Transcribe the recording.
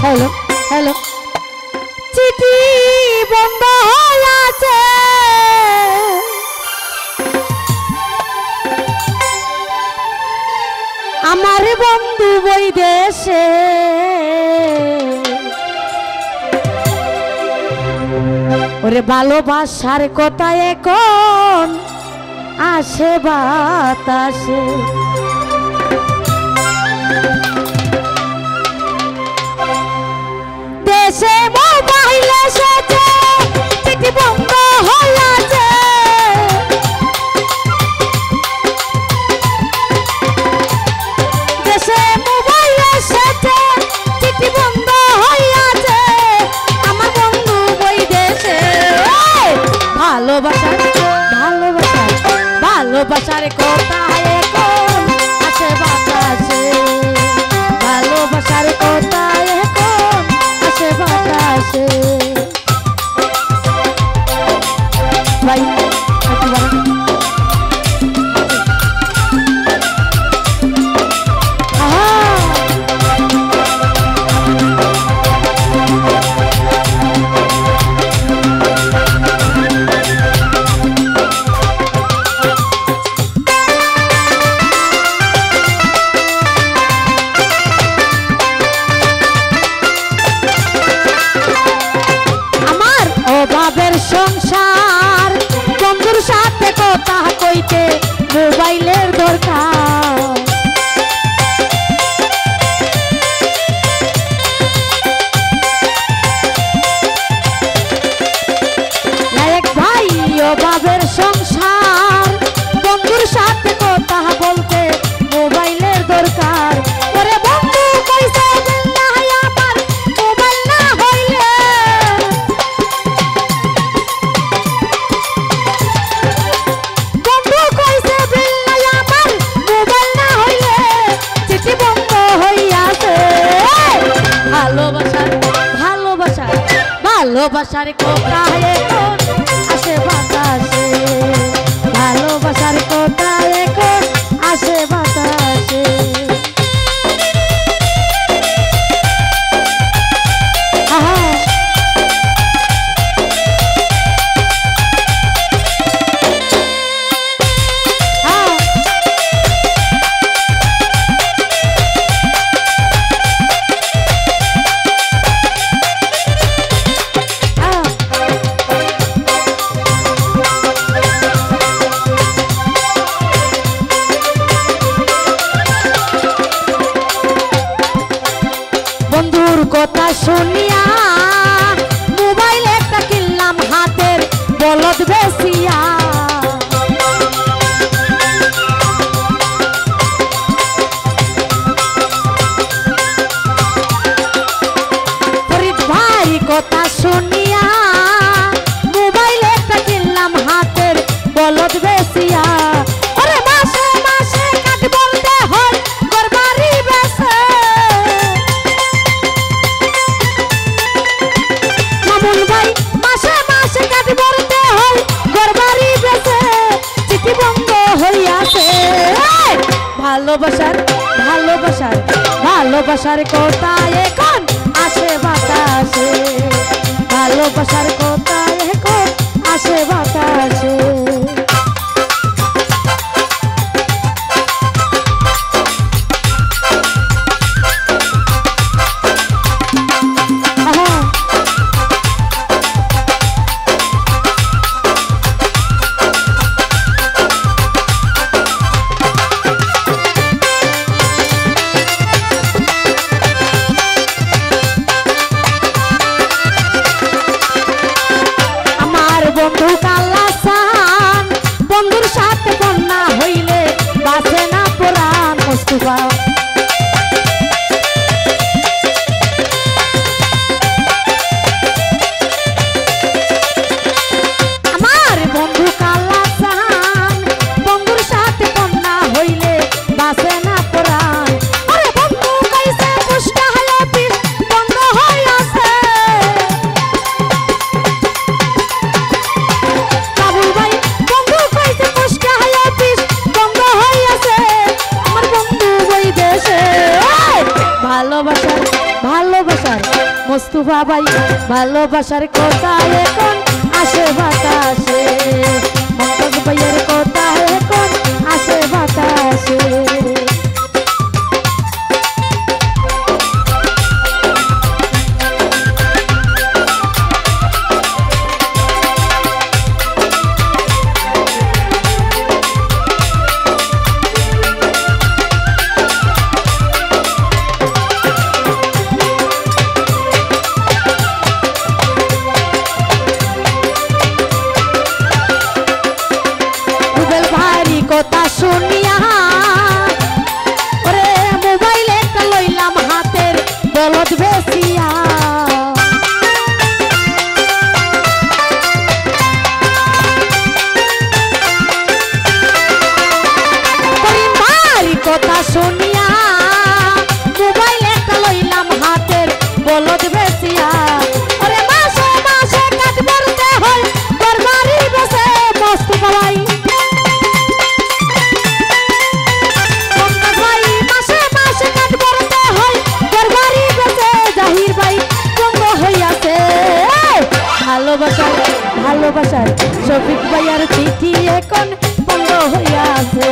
Hello hello চিঠি বন্ধ আছে আমার বন্ধু বৈদেশে ওরে ভালোবাসার কথা এখন আসে বাতাসে দেশে মোবাইল এসেছে চিঠি বন্ধ হয়েছে দেশে মোবাইল এসেছে চিঠি বন্ধ হয়েছে আমার বন্ধু বৈদেশে ভালোবাসার ভালোবাসার ভালোবাসার কথা এখন আসে বাতাসে ভালোবাসার কথা এখন আসে বাতাসে ভাই অভাবের সংসার বন্ধুর সাথে কথা কইতে মোবাইলের দরকার লায়ক ভাই অভাবের সংসার বন্ধুর সাথে কথা বলতে মোবাইলের দরকার ওরে বন্ধু কইছে দিল না আমার মোবাইল না হইলে ভালোবাসার কথা এখন আসে বাতাসে ভালোবাসার কথা এখন আসে বাতাসে কথা শুনিয়া মোবাইল একটা কিনলাম হাতের বলদ বেসিয়া ফরিদ ভাই কথা শুনিয়া মোবাইল একটা কিনলাম হাতের বলদ বেসিয়া আরে মাসে মাসে কাট বলতে হয় গরবারি বেসে ভাই মাসে মাসে কাজ বলতে হয় গরবারি বেসে চিঠি বন্ধ হইয়াছে ভালোবাসার ভালোবাসার ভালোবাসার কথা এখন আসে বাতাসে ভালোবাসার কথা এখন আসে বাতাসে বন্ধু কালাসান বন্ধুর সাথে বন্যা হইলে বাঁচে না পুরাণ মুস্তাফা আমার বন্ধু কালাসান বন্ধুর সাথে বন্যা হইলে বাঁচে না পুরাণ আরে বন্ধু কইছে পুষ্টা হয়ে পিস বন্ধ হইয়াছে বন্ধু কইছে পুষ্টা হয়ে পিস বন্ধ হইয়াছে আমার বন্ধু ভালোবাসার মোস্তফা ভাই ভালোবাসার কথা এখন আসে বাতাসে মমতাজ ভাইয়ের কথা এখন আসে বাতাসে কথা শুনিয়া ওরে মোবাইলে একটা লইলাম হাতের বলদ বেসিয়া কথা শুনিয়া মোবাইলে একটা লইলাম হাতের বলদ বেসিয়া ওরে মাসে মাসে কাজ করতে হয় দরবারি বসে মস্ত পাওয়াই ভালোবাসার শফিক ভাইয়ার চিঠি এখন বন্ধ হইয়াছে।